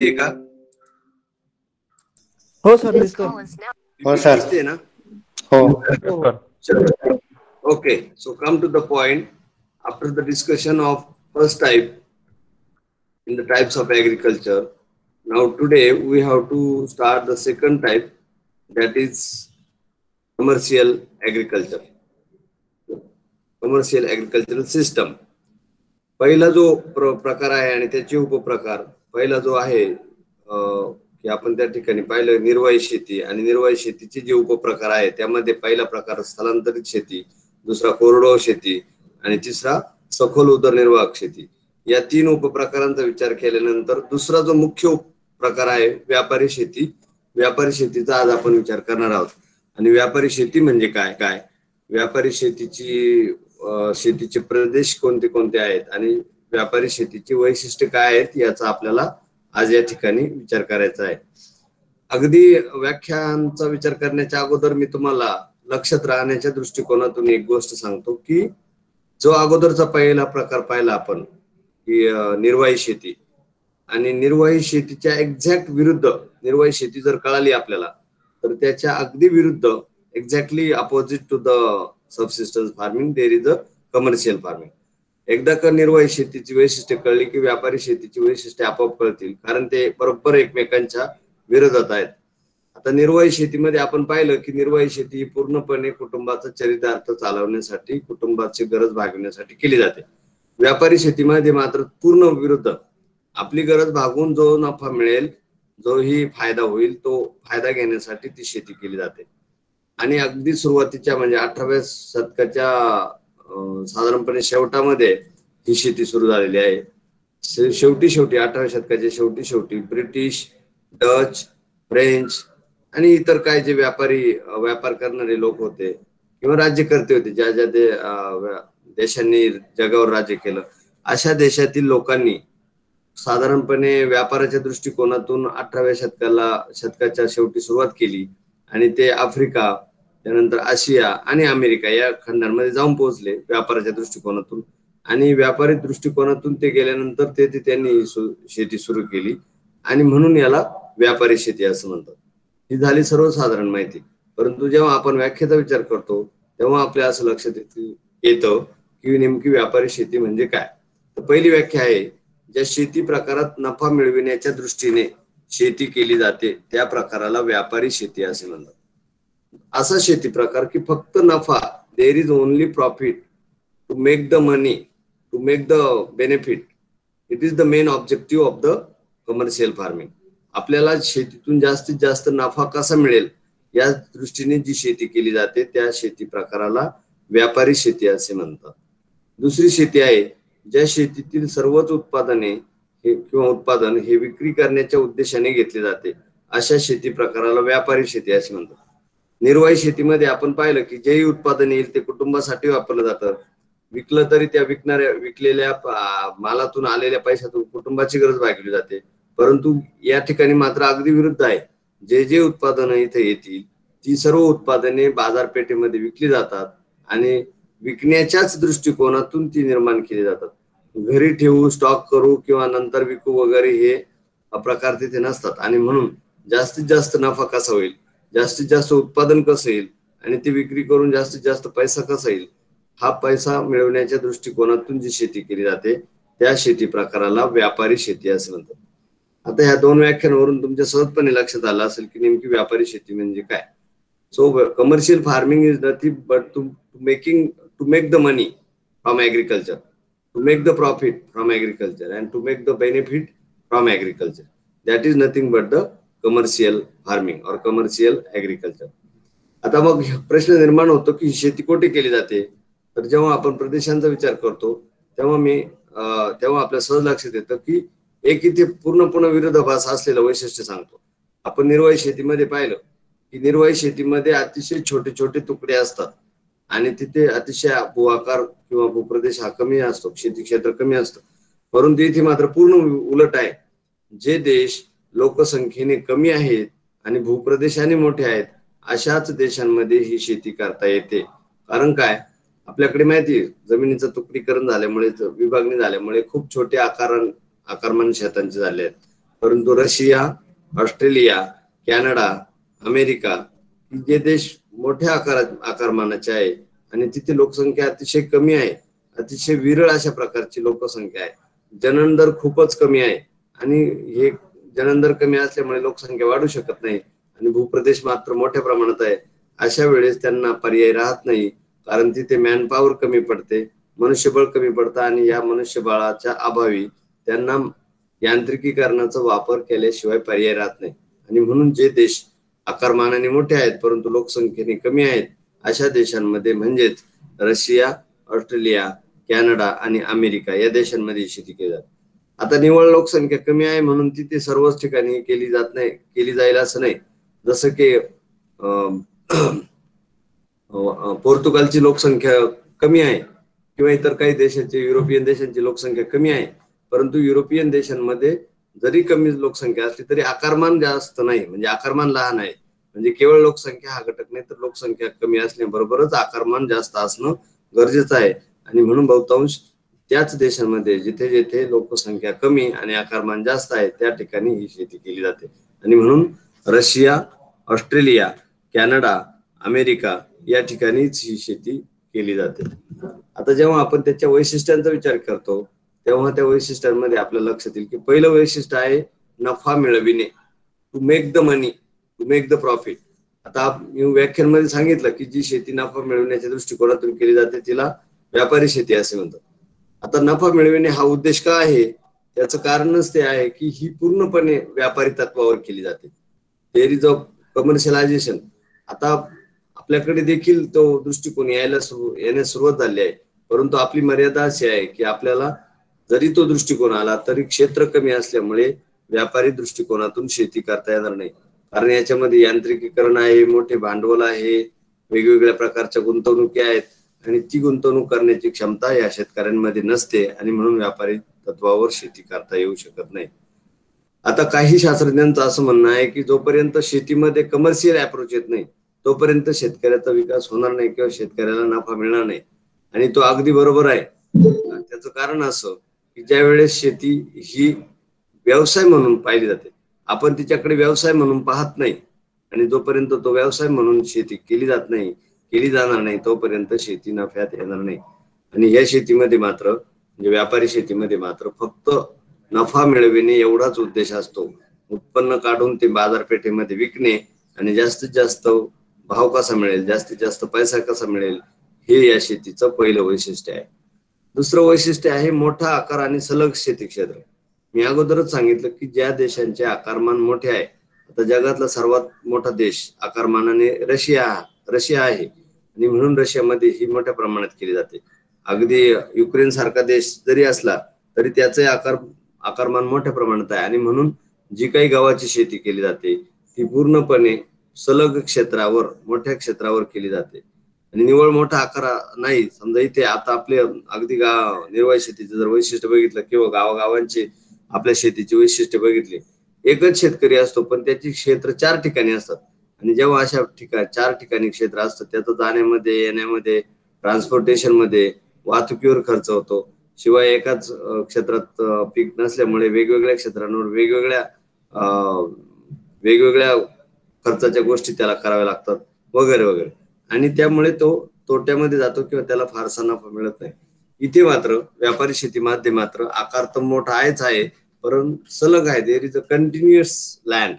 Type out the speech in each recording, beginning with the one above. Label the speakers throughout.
Speaker 1: का?
Speaker 2: हो सर दिसतोय.
Speaker 3: हो सर.
Speaker 1: दिसते ना?
Speaker 3: हो.
Speaker 1: Okay, so come to the point. After the discussion of first type in the types of agriculture, now today we have to start the second type, that is commercial agriculture. Commercial agricultural system. पहिला जो प्रकार आहे आणि त्याचे उपप्रकार, पहिला जो आहे की आपण त्या ठिकाणी पाहिलं निर्वाही शेती, आणि निर्वाही शेतीचे जे उपप्रकार आहे त्यामध्ये पहिला प्रकार स्थलांतरित शेती, दुसरा कोरडवाहू शेती आणि तिसरा सखोल उदरनिर्वाह शेती. या तीन उपप्रकारांचा विचार केल्यानंतर दुसरा जो मुख्य प्रकार आहे व्यापारी शेती. व्यापारी शेतीचा आज आपण विचार करणार आहोत. आणि व्यापारी शेती म्हणजे काय काय, व्यापारी शेतीचे प्रदेश कोणते कोणते आहेत आणि व्यापारी शेतीची वैशिष्ट्य काय आहेत याचा आपल्याला आज या ठिकाणी विचार करायचा आहे. अगदी व्याख्यानांचा विचार करण्याच्या अगोदर मी तुम्हाला लक्षात राहण्याच्या दृष्टिकोनातून एक गोष्ट सांगतो की जो अगोदरचा पहिला प्रकार पाहिला आपण की निर्वाही शेती, आणि निर्वाही शेतीच्या एक्झॅक्ट विरुद्ध निर्वाही शेती जर कळाली आपल्याला तर त्याच्या अगदी विरुद्ध exactly opposite to the subsistence farming there is a commercial farming. एकदा का निर्वाही शेतीची वैशिष्ट्ये कळली की व्यापारी शेतीची वैशिष्ट्ये आपोआप कळतील, कारण ते बरोबर एकमेकांच्या विरोधात आहेत. आता निर्वाही शेतीमध्ये आपण पाहिलं की निर्वाही शेती ही पूर्णपणे कुटुंबाचा चरितार्थ चालवण्यासाठी, कुटुंबाची गरज भागवण्यासाठी केली जाते. व्यापारी शेतीमध्ये मात्र पूर्ण विरुद्ध, आपली गरज भागवून जो नफा मिळेल, जो ही फायदा होईल, तो फायदा घेण्यासाठी ती शेती केली जाते. आणि अगदी सुरुवातीच्या म्हणजे 18व्या शतकाच्या साधारणपणे शेवटामध्ये ही शेती सुरू झालेली आहे. शेवटी 18व्या शतकाच्या शेवटी ब्रिटिश, डच, फ्रेंच आणि इतर काय जे व्यापार करणारे लोक होते किंवा राज्यकर्ते होते, ज्या ज्या देशांनी जगावर राज्य केलं, अशा देशातील लोकांनी साधारणपणे व्यापाराच्या दृष्टिकोनातून 18व्या शतकाच्या शेवटी सुरुवात केली आणि ते आफ्रिका, त्यानंतर आशिया आणि अमेरिका या खंडांमध्ये जाऊन पोहोचले व्यापाराच्या दृष्टिकोनातून. आणि व्यापारी दृष्टिकोनातून ते गेल्यानंतर त्यांनी शेती सुरू केली आणि म्हणून याला व्यापारी शेती असं म्हणतात. ही झाली सर्वसाधारण माहिती. परंतु जेव्हा आपण व्याख्येचा विचार करतो तेव्हा आपल्या असं लक्षात येतं की नेमकी व्यापारी शेती म्हणजे काय. तर पहिली व्याख्या आहे, ज्या शेती प्रकारात नफा मिळविण्याच्या दृष्टीने शेती केली जाते त्या प्रकाराला व्यापारी शेती असे म्हणतात. असा शेती प्रकार की फक्त नफा, there is only profit, to make the money, to make the benefit, it is the main objective of the commercial farming. आपल्याला शेतीतून जास्तीत जास्त नफा कसा मिळेल या दृष्टीने जी शेती केली जाते त्या शेती प्रकाराला व्यापारी शेती असे म्हणतात. दुसरी शेती आहे, ज्या शेतीतील सर्वच उत्पादन हे विक्री करण्याच्या उद्देशाने घेतले जाते, अशा शेती प्रकाराला व्यापारी शेती असे म्हणतात. निर्वाही शेतीमध्ये आपण पाहिलं की जेही उत्पादन येईल ते कुटुंबासाठी वापरलं जातं. विकलं तरी त्या विकलेल्या मालातून आलेल्या पैशातून कुटुंबाची गरज भागवली जाते. परंतु या ठिकाणी मात्र अगदी विरुद्ध आहे. जे उत्पादनं इथे येतील ती सर्व उत्पादने बाजारपेठेमध्ये विकली जातात आणि विकण्याच्याच दृष्टिकोनातून ती निर्माण केली जातात. घरी ठेवू, स्टॉक करू किंवा नंतर विकू वगैरे हे प्रकार तिथे नसतात. आणि म्हणून जास्तीत जास्त नफा कसा होईल, जास्तीत जास्त उत्पादन कसं येईल आणि ती विक्री करून जास्तीत जास्त पैसा कसा येईल, हा पैसा मिळवण्याच्या दृष्टिकोनातून जी शेती केली जाते त्या शेती प्रकाराला व्यापारी शेती असे म्हणतात. आता ह्या दोन व्याख्यांवरून तुमच्या सहजपणे लक्षात आलं असेल की नेमकी व्यापारी शेती म्हणजे काय. So commercial farming is nothing but to make the money from agriculture, to make the profit from agriculture and to make the benefit from agriculture. That is nothing but the commercial farming or commercial agriculture. आता मग प्रश्न निर्माण होतो की शेती कुठे केली जाते. तर जेव्हा आपण प्रदेशांचा विचार करतो तेव्हा आपल्या सहज लक्षात येतं की एक इथे पूर्णपणे विरोधाभास असलेलं वैशिष्ट्य सांगतो. आपण निर्वाही शेतीमध्ये पाहिलं की निर्वाही शेतीमध्ये अतिशय छोटे छोटे तुकडे असतात आणि तिथे अतिशय भूआकार किंवा भूप्रदेश हा कमी असतो, शेती क्षेत्र कमी असतं. परंतु इथे मात्र पूर्ण उलट आहे. जे देश लोकसंख्येने कमी आहेत आणि भूप्रदेशाने मोठे आहेत अशाच देशांमध्ये ही शेती करता येते. कारण काय, आपल्याकडे माहिती जमिनीचं तुकडीकरण झाल्यामुळे, विभागणी झाल्यामुळे खूप छोटे आकारमान शेतांचे झाले आहेत. परंतु रशिया, ऑस्ट्रेलिया, कॅनडा, अमेरिका जे देश मोठ्या आकारमानाचे आहे आणि तिथे लोकसंख्या अतिशय कमी आहे, अतिशय विरळ अशा प्रकारची लोकसंख्या आहे, जनन दर खूपच कमी आहे आणि हे जनन दर कमी असल्यामुळे लोकसंख्या वाढू शकत नाही आणि भूप्रदेश मात्र मोठ्या प्रमाणात आहे. अशा वेळेस त्यांना पर्याय राहत नाही, कारण तिथे मॅनपॉवर कमी पडते, मनुष्यबळ कमी पडतं आणि या मनुष्यबळाच्या अभावी त्यांना यांत्रिकीकरणाचा वापर केल्याशिवाय पर्याय राहत नाही. आणि म्हणून जे देश आकारमानाने मोठे आहेत परंतु लोकसंख्येने कमी आहेत अशा देशांमध्ये म्हणजेच रशिया, ऑस्ट्रेलिया, कॅनडा आणि अमेरिका या देशांमध्ये शेती केली जाते. आता निव्वळ लोकसंख्या कमी आहे म्हणून तिथे सर्वच ठिकाणी केली जाईल असं नाही. जसं की पोर्तुगालची लोकसंख्या कमी आहे किंवा इतर काही देशांची, युरोपियन देशांची लोकसंख्या कमी आहे, परंतु युरोपियन देशांमध्ये जरी कमी लोकसंख्या असली तरी आकारमान जास्त नाही, म्हणजे आकारमान लहान आहे. म्हणजे केवळ लोकसंख्या हा घटक नाही तर लोकसंख्या कमी असण्याबरोबरच आकारमान जास्त असणं गरजेचं आहे. आणि म्हणून बहुतांश त्याच देशांमध्ये जिथे जिथे लोकसंख्या कमी आणि आकारमान जास्त आहे त्या ठिकाणी ही शेती केली जाते. आणि म्हणून रशिया, ऑस्ट्रेलिया, कॅनडा, अमेरिका या ठिकाणीच ही शेती केली जाते. आता जेव्हा आपण त्याच्या वैशिष्ट्यांचा विचार करतो तेव्हा त्या वैशिष्ट्यांमध्ये आपल्या लक्षात येईल की पहिलं वैशिष्ट्य आहे नफा मिळविणे, to make the money, to make the profit. आता मी व्याख्यानमध्ये सांगितलं की जी शेती नफा मिळवण्याच्या दृष्टिकोनातून केली जाते तिला व्यापारी शेती असे म्हणतात. आता नफा मिळविणे हा उद्देश का आहे, त्याचं कारणच ते आहे की ही पूर्णपणे व्यापारी तत्वावर केली जाते. There is a commercialisation. आता आपल्याकडे देखील तो दृष्टिकोन येण्यास सुरुवात झाली आहे, परंतु आपली मर्यादा अशी आहे की आपल्याला जरी तो दृष्टिकोन आला तरी क्षेत्र कमी असल्यामुळे व्यापारी दृष्टिकोनातून शेती करता येणार नाही. कारण याच्यामध्ये यांत्रिकीकरण आहे, मोठे भांडवल आहे, वेगवेगळ्या प्रकारच्या गुंतवणुकी आहेत आणि ती गुंतवणूक करण्याची क्षमता या शेतकऱ्यांमध्ये नसते आणि म्हणून व्यापारी तत्वावर शेती करता येऊ शकत नाही. आता काही शास्त्रज्ञांचं असं म्हणणं आहे की जोपर्यंत शेतीमध्ये कमर्शियल अप्रोच येत नाही तोपर्यंत शेतकऱ्याचा विकास होणार नाही किंवा शेतकऱ्याला नफा मिळणार नाही. आणि तो अगदी बरोबर आहे. त्याचं कारण असं की ज्या वेळेस शेती ही व्यवसाय म्हणून पाहिली जाते, आपण तिच्याकडे व्यवसाय म्हणून पाहत नाही आणि जोपर्यंत तो व्यवसाय म्हणून शेती केली जाणार नाही तोपर्यंत शेती नफ्यात येणार नाही. आणि या शेतीमध्ये मात्र म्हणजे व्यापारी शेतीमध्ये मात्र फक्त नफा मिळविणे एवढाच उद्देश असतो. उत्पन्न काढून ते बाजारपेठेमध्ये विकणे आणि जास्तीत जास्त भाव कसा मिळेल, जास्तीत जास्त पैसा कसा मिळेल, हे या शेतीचं पहिलं वैशिष्ट्य आहे. दुसरं वैशिष्ट्य आहे मोठा आकार आणि सलग शेती क्षेत्र. मी अगोदरच सांगितलं की ज्या देशांचे आकारमान मोठे आहे, आता जगातला सर्वात मोठा देश आकारमानाने रशिया आहे आणि म्हणून रशियामध्ये ही मोठ्या प्रमाणात केली जाते. अगदी युक्रेन सारखा देश जरी असला तरी त्याचे आकारमान मोठ्या प्रमाणात आहे आणि म्हणून जी काही गव्हाची शेती केली जाते ती पूर्णपणे सलग क्षेत्रावर, मोठ्या क्षेत्रावर केली जाते आणि निव्वळ मोठा आकार नाही. समजा इथे आता आपले अगदी निर्वाह शेतीचं जर वैशिष्ट्य बघितलं किंवा गावागावांचे आपल्या शेतीची वैशिष्ट्य बघितले, एकच शेतकरी असतो पण त्याची क्षेत्र 4 ठिकाणी असतात आणि जेव्हा अशा 4 ठिकाणी क्षेत्र असतं त्याचं जाण्यामध्ये, येण्यामध्ये, ट्रान्सपोर्टेशन मध्ये, वाहतुकीवर खर्च होतो. शिवाय एकाच क्षेत्रात पीक नसल्यामुळे वेगवेगळ्या क्षेत्रांवर वेगवेगळ्या खर्चाच्या गोष्टी त्याला कराव्या लागतात वगैरे वगैरे आणि त्यामुळे तो तोट्यामध्ये जातो किंवा त्याला फारसा नफा मिळत नाही. इथे मात्र व्यापारी शेतीमध्ये मात्र आकार तर मोठा आहे परंतु सलग आहे. There is a continuous land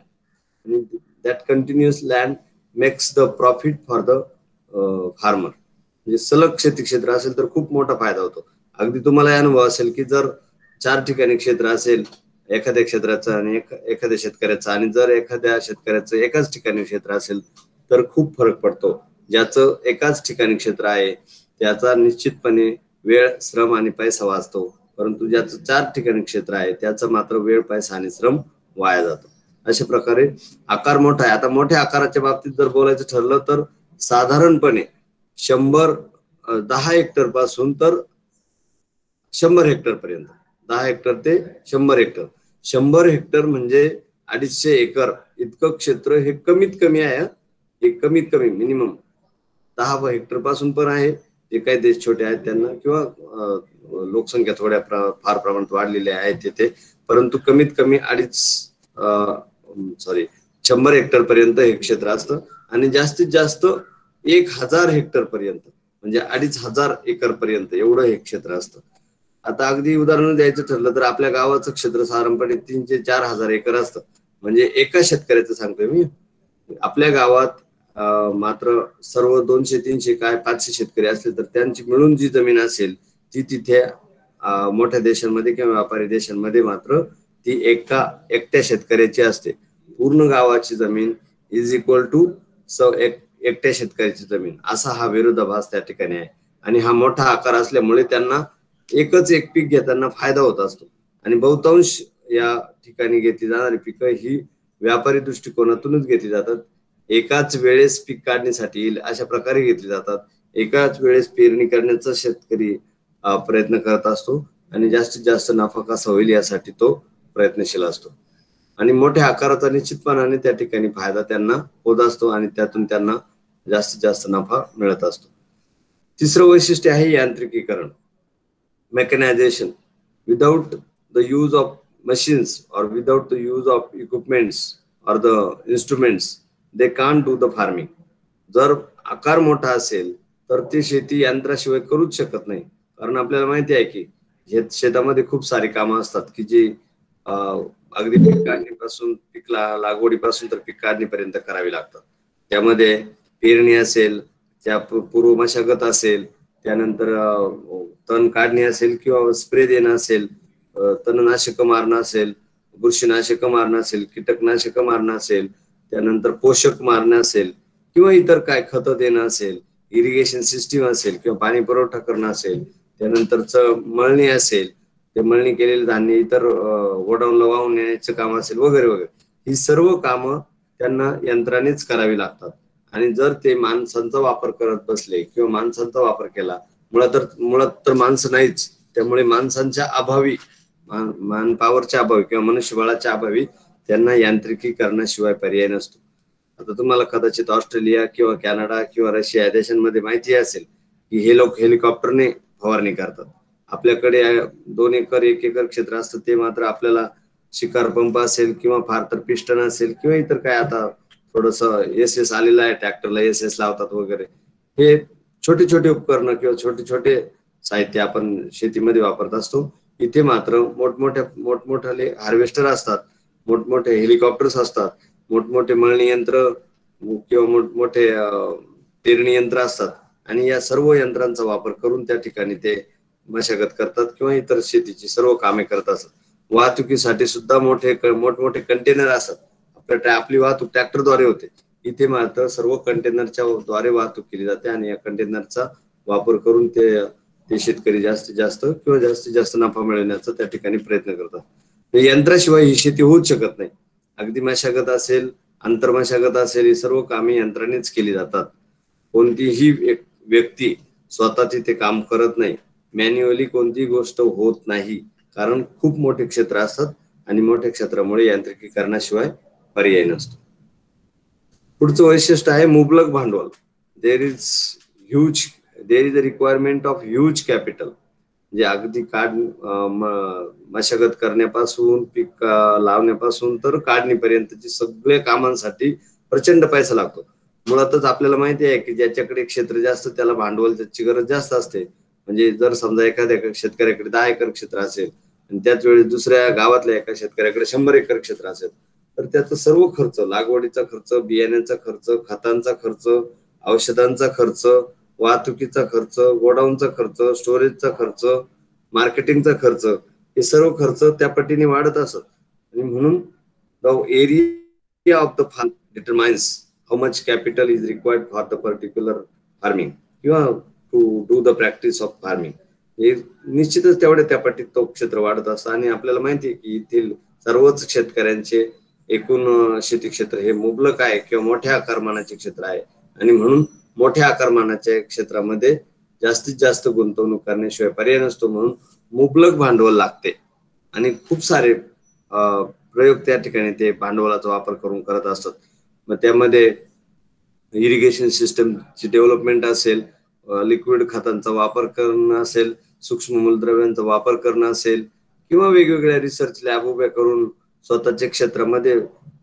Speaker 1: आणि that continuous land makes the profit for the farmer. म्हणजे सलग शेती क्षेत्र असेल तर खूप मोठा फायदा होतो. अगदी तुम्हाला अनुभव असेल की जर 4 ठिकाणी क्षेत्र असेल एखाद्या क्षेत्राचं आणि एखाद्या शेतकऱ्याचं आणि जर एखाद्या शेतकऱ्याचं एकाच ठिकाणी क्षेत्र असेल तर खूप फरक पडतो. ज्याचं एकाच ठिकाणी क्षेत्र आहे त्याचा निश्चितपणे वेळ, श्रम आणि पैसा वाचतो, परंतु ज्याचं 4 ठिकाणी क्षेत्र आहे त्याचं मात्र वेळ, पैसा आणि श्रम वाया जातो. अशा प्रकारे आकार मोठा आहे. आता मोठ्या आकाराच्या बाबतीत जर बोलायचं ठरलं तर साधारणपणे 10 हेक्टर पासून तर 100 हेक्टर पर्यंत, 10 हेक्टर ते 100 हेक्टर. 100 हेक्टर म्हणजे 250 एकर इतकं क्षेत्र हे कमीत कमी आहे. हे कमीत कमी मिनिमम 10 हेक्टर पासून पण आहे, जे काही देश छोटे आहेत त्यांना किंवा लोकसंख्या थोड्या फार प्रमाणात वाढलेल्या आहेत तिथे, परंतु कमीत कमी 2.5 सॉरी 100 हेक्टर पर्यंत हे क्षेत्र असतं आणि जास्तीत जास्त 1000 हेक्टर पर्यंत म्हणजे 2500 एकर पर्यंत एवढं हे क्षेत्र असतं. आता अगदी उदाहरण द्यायचं ठरलं तर आपल्या गावाचं क्षेत्र साधारणपणे 3 ते 4 हजार एकर असतं. म्हणजे एका शेतकऱ्याचं सांगतोय मी. आपल्या गावात मात्र सर्व 200-300 काय 500 शेतकरी असले तर त्यांची मिळून जी जमीन असेल ती तिथे मोठ्या देशांमध्ये किंवा व्यापारी देशांमध्ये मात्र ती एकट्या शेतकऱ्याची असते. पूर्ण गावाची जमीन इज इक्वल टू एकट्या शेतकऱ्याची जमीन, असा हा विरोधाभास त्या ठिकाणी आहे. आणि हा मोठा आकार असल्यामुळे त्यांना एकच एक पीक घेताना फायदा होत असतो. आणि बहुतांश या ठिकाणी घेतली जाणारी पिकं ही व्यापारी दृष्टिकोनातूनच घेतली जातात. एकाच वेळेस पीक काढण्यासाठी येईल अशा प्रकारे घेतली जातात. एकाच वेळेस पेरणी करण्याचा शेतकरी प्रयत्न करत असतो आणि जास्तीत जास्त नफा कसा होईल यासाठी तो प्रयत्नशील असतो. आणि मोठ्या आकाराचा निश्चितपणाने त्या ठिकाणी फायदा त्यांना होत असतो आणि त्यातून त्यांना जास्तीत जास्त नफा मिळत असतो. तिसरं वैशिष्ट्य आहे यांत्रिकीकरण, mechanisation. Without the use of machines or without the use of equipments or the instruments they can't do the farming. जर आकार मोठा असेल तर ती शेती यंत्राशिवाय करूच शकत नाही. कारण आपल्याला माहिती आहे की शेतामध्ये खूप सारी कामं असतात की जी अगदी पीक काढणीपासून पीक लागवडीपासून तर पीक काढणीपर्यंत करावी लागतात. त्यामध्ये पेरणी असेल, त्या पूर्व मशागत असेल, त्यानंतर तण काढणी असेल किंवा स्प्रे देणं असेल, तणनाशक मारणं असेल, बुरशीनाशक मारणं असेल, कीटकनाशक मारणं असेल, त्यानंतर पोषक मारणं असेल किंवा इतर काय खतं देणं असेल, इरिगेशन सिस्टीम असेल किंवा पाणी पुरवठा करणं असेल, त्यानंतरच मळणी असेल, ते मळणी केलेले धान्य इतर गोडाऊनला वाहून नेण्याचं काम असेल वगैरे वगैरे, ही सर्व कामं त्यांना यंत्रानेच करावी लागतात. आणि जर ते माणसांचा वापर करत बसले किंवा माणसांचा वापर केला, मुळात तर माणसं नाहीच, त्यामुळे माणसांच्या अभावी, मॅन पॉवरच्या अभावी किंवा मनुष्यबळाच्या अभावी त्यांना यांत्रिकीकरणाशिवाय पर्याय नसतो. आता तुम्हाला कदाचित ऑस्ट्रेलिया किंवा कॅनडा किंवा रशिया या देशांमध्ये माहिती असेल की हे लोक हेलिकॉप्टरने फवारणी करतात. आपल्याकडे 2 एकर 1 एकर क्षेत्र असतं, ते मात्र आपल्याला शिकार पंप असेल किंवा फार तर पिस्टन असेल किंवा इतर काय आता थोडस एस आलेलं आहे, ट्रॅक्टरला एस लावतात वगैरे, हे छोटे छोटे उपकरणं किंवा छोटे छोटे साहित्य आपण शेतीमध्ये वापरत असतो. इथे मात्र मोठमोठे हार्वेस्टर असतात, मोठमोठे हेलिकॉप्टर्स असतात, मोठमोठे मळणी यंत्र किंवा मोठमोठे पेरणी यंत्र असतात आणि या सर्व यंत्रांचा वापर करून त्या ठिकाणी ते मशागत करतात किंवा इतर शेतीची सर्व कामे करत असतात. वाहतुकीसाठी सुद्धा मोठमोठे कंटेनर असतात. आपली वाहतूक ट्रॅक्टरद्वारे होते, इथे मात्र सर्व कंटेनरच्या द्वारे वाहतूक केली जाते आणि या कंटेनरचा वापर करून ते शेतकरी जास्तीत जास्त नफा मिळवण्याचा त्या ठिकाणी प्रयत्न करतात. यंत्राशिवाय ही शेती होऊच शकत नाही. अगदी मशागत असेल, आंतरमशागत असेल, ही सर्व कामे यंत्रानेच केली जातात. कोणतीही व्यक्ती स्वतः तिथे काम करत नाही, मॅन्युअली कोणतीही गोष्ट होत नाही, कारण खूप मोठे क्षेत्र असतात आणि मोठ्या क्षेत्रामुळे यांत्रिकीकरणाशिवाय पर्याय नसतो. पुढचं वैशिष्ट्य आहे मुबलक भांडवल. There is a requirement of huge capital. म्हणजे अगदी मशागत करण्यापासून पीक लावण्यापासून तर काढणीपर्यंतची सगळ्या कामांसाठी प्रचंड पैसा लागतो. मुळातच आपल्याला माहिती आहे की ज्याच्याकडे क्षेत्र जास्त त्याला भांडवलाची गरज जास्त असते. म्हणजे जर समजा एखाद्या शेतकऱ्याकडे 10 एकर क्षेत्र असेल आणि त्याच वेळेस दुसऱ्या गावातल्या एका शेतकऱ्याकडे 100 एकर क्षेत्र असेल तर त्याचा सर्व खर्च, लागवडीचा खर्च, बियाण्यांचा खर्च, खतांचा खर्च, औषधांचा खर्च, वाहतुकीचा खर्च, गोडाऊनचा खर्च, स्टोरेजचा खर्च, मार्केटिंगचा खर्च, हे सर्व खर्च त्या पटीने वाढत असत. आणि म्हणून the area of the farm determines how much capital is required for the particular farming किंवा to do the practice of farming. हे निश्चितच तेवढे त्या पटीत तो क्षेत्र वाढत असतं. आणि आपल्याला माहिती आहे की येथील सर्वच शेतकऱ्यांचे एकूण शेती क्षेत्र हे मुबलक आहे किंवा मोठ्या आकारमानाचे क्षेत्र आहे आणि म्हणून मोठ्या आकारमानाच्या क्षेत्रामध्ये जास्तीत जास्त गुंतवणूक करण्याशिवाय पर्याय नसतो. म्हणून मुबलक भांडवल लागते आणि खूप सारे प्रयोग त्या ठिकाणी ते भांडवलाचा वापर करून करत असतात. मग त्यामध्ये इरिगेशन सिस्टमची डेव्हलपमेंट असेल, लिक्विड खतांचा वापर करणं असेल, सूक्ष्म मूलद्रव्यांचा वापर करणं असेल किंवा वेगवेगळ्या रिसर्च लॅब उभ्या करून स्वतःच्या क्षेत्रामध्ये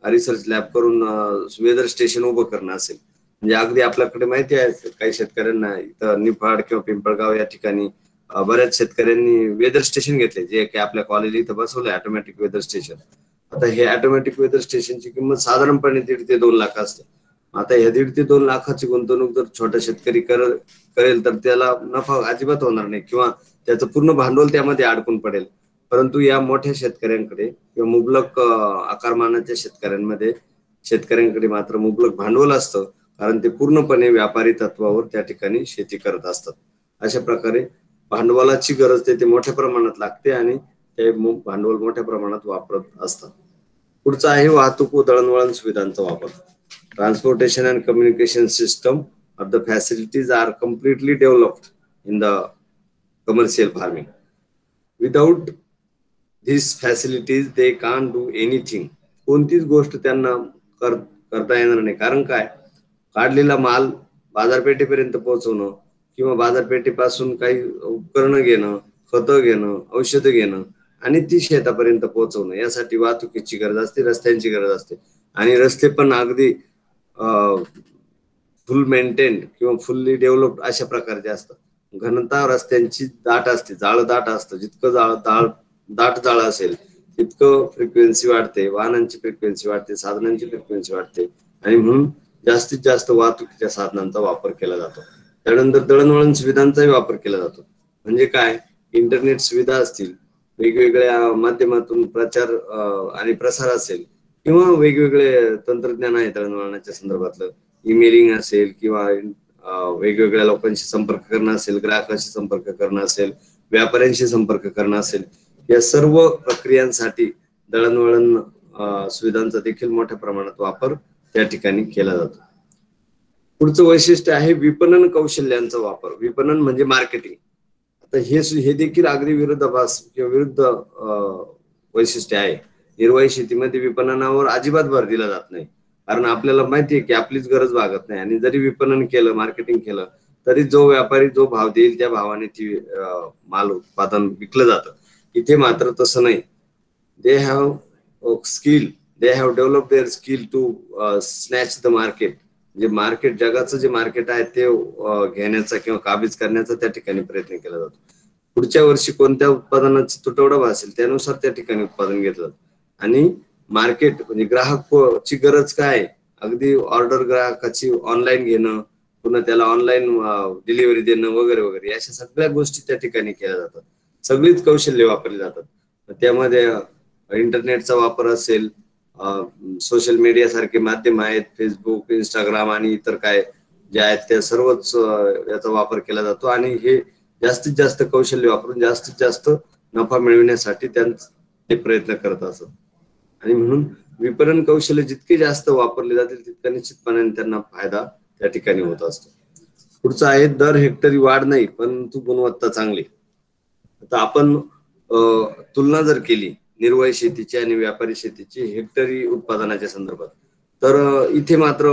Speaker 1: रिसर्च लॅब करून वेदर स्टेशन उभं करणं असेल. म्हणजे अगदी आपल्याकडे माहिती आहे काही शेतकऱ्यांना इथं निफाड किंवा पिंपळगाव या ठिकाणी बऱ्याच शेतकऱ्यांनी वेदर स्टेशन घेतले, जे की आपल्या कॉलेज इथं बसवलंय ऑटोमॅटिक वेदर स्टेशन. आता हे ऑटोमॅटिक वेदर स्टेशनची किंमत साधारणपणे 1.5 ते 2 लाख असते. आता ह्या 1.5 ते 2 लाखाची गुंतवणूक जर छोटा शेतकरी करेल तर त्याला नफा अजिबात होणार नाही किंवा त्याचं पूर्ण भांडवल त्यामध्ये अडकून पडेल. परंतु या मोठ्या शेतकऱ्यांकडे किंवा मुबलक आकारमानाच्या शेतकऱ्यांकडे मात्र मुबलक भांडवल असतं, कारण ते पूर्णपणे व्यापारी तत्वावर त्या ठिकाणी शेती करत असतात. अशा प्रकारे भांडवलाची गरज ते मोठ्या प्रमाणात लागते आणि ते भांडवल मोठ्या प्रमाणात वापरत असतात. पुढचा आहे वाहतूक व दळणवळण सुविधांचा वापर. Transportation and communication system of the facilities are completely developed in the commercial farming. Without these facilities they can't do anything. कोणतीच गोष्ट त्यांना करता येणार नाही. कारण काय, काढलेला माल बाजारपेठेपर्यंत पोहोचवणं किंवा बाजारपेठेपासून काही उपकरणं घेणं, खतं घेणं, औषधं घेणं आणि ती शेतापर्यंत पोहोचवणं, यासाठी वाहतुकीची गरज असते, रस्त्यांची गरज असते. आणि रस्ते पण अगदी फुल मेंटेन्ड किंवा फुल्ली डेव्हलप्ड अशा प्रकारचे असतात. घनता रस्त्यांची दाट असते, जाळं दाट असतं. जितकं दाट जाळं असेल तितकं फ्रिक्वेन्सी वाढते, वाहनांची फ्रिक्वेन्सी वाढते, साधनांची फ्रिक्वेन्सी वाढते आणि म्हणून जास्तीत जास्त वाहतुकीच्या साधनांचा वापर केला जातो. त्यानंतर दळणवळण सुविधांचाही वापर केला जातो. म्हणजे काय, इंटरनेट सुविधा असतील, वेगवेगळ्या माध्यमातून प्रचार आणि प्रसार असेल किंवा वेगवेगळे तंत्रज्ञान आहे दळणवळणाच्या संदर्भातलं, ईमेलिंग असेल किंवा वेगवेगळ्या लोकांशी संपर्क करणं असेल, ग्राहकांशी संपर्क करणं असेल, व्यापाऱ्यांशी संपर्क करणं असेल, या सर्व प्रक्रियांसाठी दळणवळण सुविधांचा देखील मोठ्या प्रमाणात वापर त्या ठिकाणी केला जातो. पुढचं वैशिष्ट्य आहे विपणन कौशल्यांचा वापर. विपणन म्हणजे मार्केटिंग. आता हे देखील अगदी विरोधाभास किंवा विरुद्ध वैशिष्ट्य आहे. निर्वाही शेतीमध्ये विपणनावर अजिबात भर दिला जात नाही, कारण आपल्याला माहितीये की आपलीच गरज भागत नाही. आणि जरी विपणन केलं, मार्केटिंग केलं, तरी जो व्यापारी जो भाव देईल त्या भावाने ती माल उत्पादन विकलं जातं. इथे मात्र तसं नाही. They have skill, they have develop their skill to snatch the market. जे मार्केट, जगाचं जे मार्केट आहे ते घेण्याचा किंवा काबीज करण्याचा त्या ठिकाणी प्रयत्न केला जातो. पुढच्या वर्षी कोणत्या उत्पादनाची तुटवडा भासेल त्यानुसार त्या ठिकाणी उत्पादन घेतलं जातं. आणि मार्केट म्हणजे ग्राहकाची गरज काय, अगदी ऑर्डर ग्राहकाची ऑनलाईन घेणं, पुन्हा त्याला ऑनलाईन डिलिव्हरी देणं वगैरे वगैरे, अशा सगळ्या गोष्टी त्या ठिकाणी केल्या जातात. सगळीच कौशल्य वापरली जातात. त्यामध्ये इंटरनेटचा वापर असेल, सोशल मीडिया सारखे माध्यम आहेत, फेसबुक, इंस्टाग्राम आणि इतर काय जे आहेत त्या सर्वच याचा वापर केला जातो. आणि हे जास्तीत जास्त कौशल्य वापरून जास्तीत जास्त नफा मिळविण्यासाठी ते प्रयत्न करत असतात. आणि म्हणून विपणन कौशल्य जितके जास्त वापरले जातील तितका निश्चितपणे त्यांना फायदा त्या ठिकाणी होत असतो. पुढचं आहे दर हेक्टरी वाढ नाही परंतु गुणवत्ता चांगली. आता आपण तुलना जर केली निर्वाही शेतीची आणि व्यापारी शेतीची हेक्टरी उत्पादनाच्या संदर्भात, तर इथे मात्र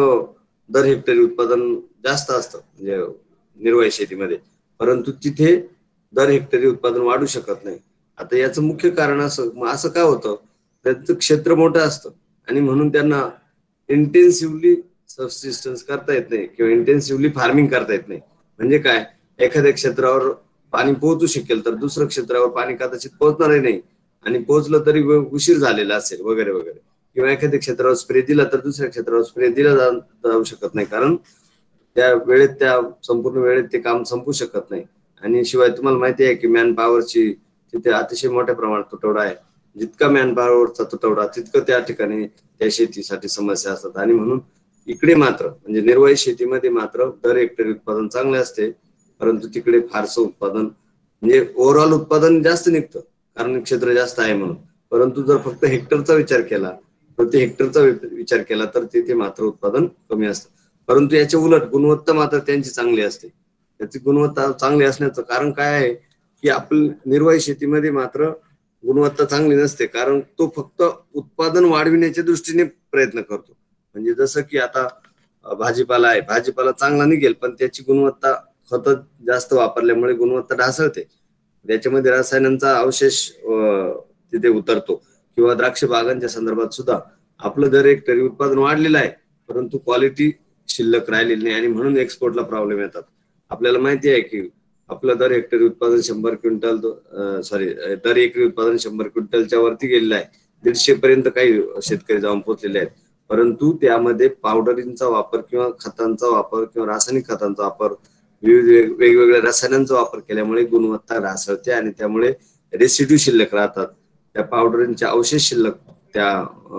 Speaker 1: दर हेक्टरी उत्पादन जास्त असतं म्हणजे निर्वाही शेतीमध्ये, परंतु तिथे दर हेक्टरी उत्पादन वाढू शकत नाही. आता याचं मुख्य कारण असं काय होतं, त्यांचं क्षेत्र मोठं असतं आणि म्हणून त्यांना इंटेन्सिव्हली सबसिस्टन्स करता येत नाही किंवा इंटेन्सिव्हली फार्मिंग करता येत नाही. म्हणजे काय, एखाद्या क्षेत्रावर पाणी पोहोचू शकेल तर दुसऱ्या क्षेत्रावर पाणी कदाचित पोहोचणारही नाही, आणि पोहोचलं तरी उशीर झालेला असेल वगैरे वगैरे. किंवा एखाद्या क्षेत्रावर स्प्रे दिला तर दुसऱ्या क्षेत्रावर स्प्रे दिला जाऊ शकत नाही, कारण त्या वेळेत, त्या संपूर्ण वेळेत ते काम संपू शकत नाही. आणि शिवाय तुम्हाला माहिती आहे की मॅन पॉवरची तिथे अतिशय मोठ्या प्रमाणात तुटवडा आहे. जितका मॅन पॉवरचा तुटवडा तितकं त्या ठिकाणी त्या शेतीसाठी समस्या असतात. आणि म्हणून इकडे मात्र म्हणजे निर्वाही शेतीमध्ये मात्र दर हेक्टरी उत्पादन चांगले असते, परंतु तिकडे फारसं उत्पादन म्हणजे ओव्हरऑल उत्पादन जास्त निघतं कारण क्षेत्र जास्त आहे म्हणून. परंतु जर फक्त हेक्टरचा विचार केला, प्रति हेक्टरचा विचार केला तर तिथे मात्र उत्पादन कमी असतं. परंतु याच्या उलट गुणवत्ता मात्र त्यांची चांगली असते. त्याची गुणवत्ता चांगली असण्याचं कारण काय आहे की आपल्या निर्वाही शेतीमध्ये मात्र गुणवत्ता चांगली नसते, कारण तो फक्त उत्पादन वाढविण्याच्या दृष्टीने प्रयत्न करतो. म्हणजे जसं की आता भाजीपाला आहे, भाजीपाला चांगला निघेल पण त्याची गुणवत्ता खत जास्त वापरल्यामुळे गुणवत्ता ढासळते, त्याच्यामध्ये रसायनांचा अवशेष तिथे उतरतो किंवा द्राक्ष बागांच्या संदर्भात सुद्धा आपलं दर हेक्टरी उत्पादन वाढलेलं आहे, परंतु क्वालिटी शिल्लक राहिलेली नाही आणि म्हणून एक्सपोर्टला प्रॉब्लेम येतात. आपल्याला माहिती आहे की आपलं दर हेक्टरी उत्पादन 100 क्विंटल दर एकरी उत्पादन 100 क्विंटलच्या वरती गेलेलं आहे. 150 पर्यंत काही शेतकरी जाऊन पोहोचलेले आहेत, परंतु त्यामध्ये पावडरींचा वापर किंवा खतांचा वापर किंवा रासायनिक खतांचा वापर, विविध वेगवेगळ्या रसायनांचा वापर केल्यामुळे गुणवत्ता ढासळते आणि त्यामुळे रेसिड्यू शिल्लक राहतात. त्या पावडरींचे अवशेष शिल्लक त्या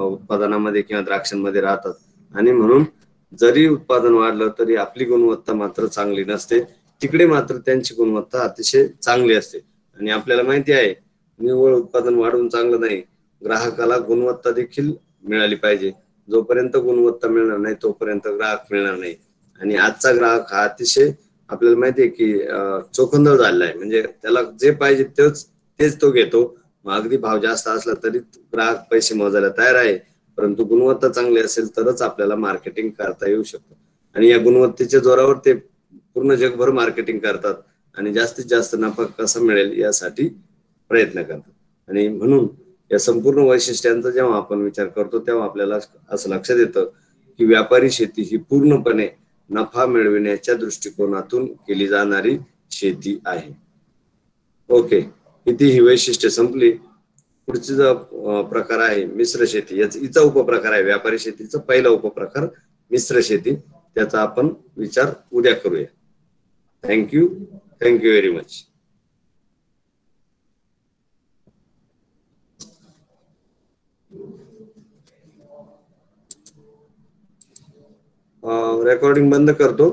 Speaker 1: उत्पादनामध्ये किंवा द्राक्षांमध्ये राहतात आणि म्हणून जरी उत्पादन वाढलं तरी आपली गुणवत्ता मात्र चांगली नसते. तिकडे मात्र त्यांची गुणवत्ता अतिशय चांगली असते. आणि आपल्याला माहिती आहे निव्वळ उत्पादन वाढवून चांगलं नाही, ग्राहकाला गुणवत्ता देखील मिळाली पाहिजे. जोपर्यंत गुणवत्ता मिळणार नाही तोपर्यंत ग्राहक मिळणार नाही. आणि आजचा ग्राहक हा अतिशय आपल्याला माहिती आहे की चोखंदळ झालेला आहे. म्हणजे त्याला जे पाहिजे तेच तो घेतो. अगदी भाव जास्त असला तरी ग्राहक पैसे मोजायला तयार आहे, परंतु गुणवत्ता चांगली असेल तरच आपल्याला मार्केटिंग करता येऊ शकतं. आणि या गुणवत्तेच्या जोरावर ते पूर्ण जगभर मार्केटिंग करतात आणि जास्तीत जास्त नफा कसा मिळेल यासाठी प्रयत्न करतात. आणि म्हणून या संपूर्ण वैशिष्ट्यांचा जेव्हा आपण विचार करतो तेव्हा आपल्याला असं लक्षात येतं की व्यापारी शेती ही पूर्णपणे नफा मिळविण्याच्या दृष्टिकोनातून केली जाणारी शेती आहे. ओके, इथे ही वैशिष्ट्य संपली. पुढचा जो प्रकार आहे मिश्र शेती, हिचा उपप्रकार आहे. व्यापारी शेतीचा पहिला उपप्रकार मिश्र शेती, त्याचा आपण विचार उद्या करूया. Thank you very much. रेकॉर्डिंग बंद करतो.